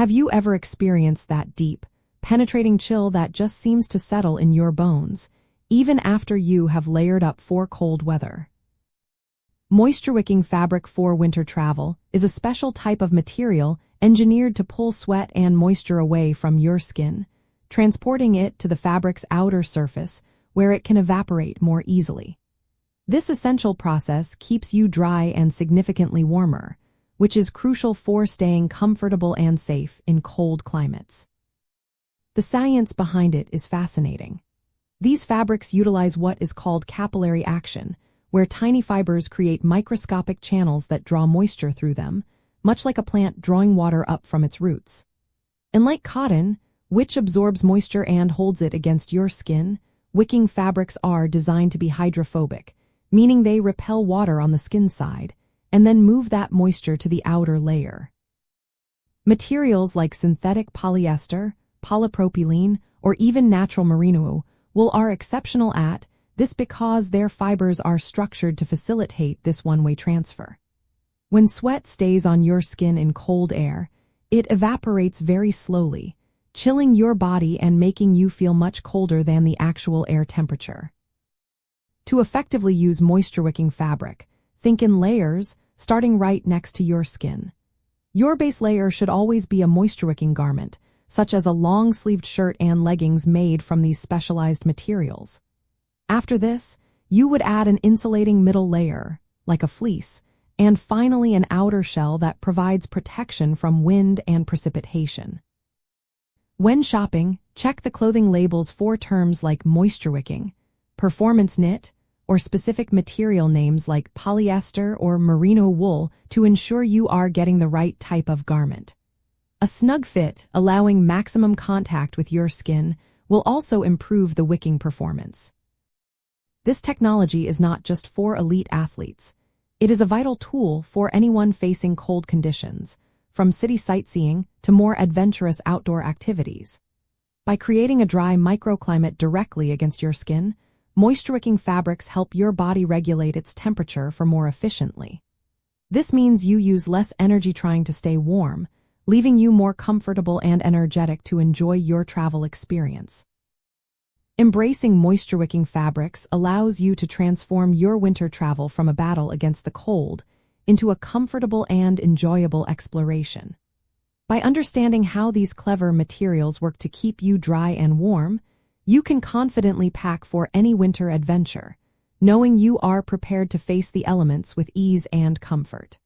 Have you ever experienced that deep, penetrating chill that just seems to settle in your bones, even after you have layered up for cold weather? Moisture-wicking fabric for winter travel is a special type of material engineered to pull sweat and moisture away from your skin, transporting it to the fabric's outer surface where it can evaporate more easily. This essential process keeps you dry and significantly warmer, which is crucial for staying comfortable and safe in cold climates. The science behind it is fascinating. These fabrics utilize what is called capillary action, where tiny fibers create microscopic channels that draw moisture through them, much like a plant drawing water up from its roots. Unlike cotton, which absorbs moisture and holds it against your skin, wicking fabrics are designed to be hydrophobic, meaning they repel water on the skin side, and then move that moisture to the outer layer. Materials like synthetic polyester, polypropylene, or even natural merino wool are exceptional at this because their fibers are structured to facilitate this one-way transfer. When sweat stays on your skin in cold air, it evaporates very slowly, chilling your body and making you feel much colder than the actual air temperature. To effectively use moisture-wicking fabric, think in layers, starting right next to your skin. Your base layer should always be a moisture-wicking garment, such as a long-sleeved shirt and leggings made from these specialized materials. After this, you would add an insulating middle layer, like a fleece, and finally an outer shell that provides protection from wind and precipitation. When shopping, check the clothing labels for terms like moisture-wicking, performance knit, or specific material names like polyester or merino wool to ensure you are getting the right type of garment. A snug fit, allowing maximum contact with your skin, will also improve the wicking performance. This technology is not just for elite athletes. It is a vital tool for anyone facing cold conditions, from city sightseeing to more adventurous outdoor activities. By creating a dry microclimate directly against your skin, moisture-wicking fabrics help your body regulate its temperature for more efficiently. This means you use less energy trying to stay warm, leaving you more comfortable and energetic to enjoy your travel experience. Embracing moisture-wicking fabrics allows you to transform your winter travel from a battle against the cold into a comfortable and enjoyable exploration. By understanding how these clever materials work to keep you dry and warm, you can confidently pack for any winter adventure, knowing you are prepared to face the elements with ease and comfort.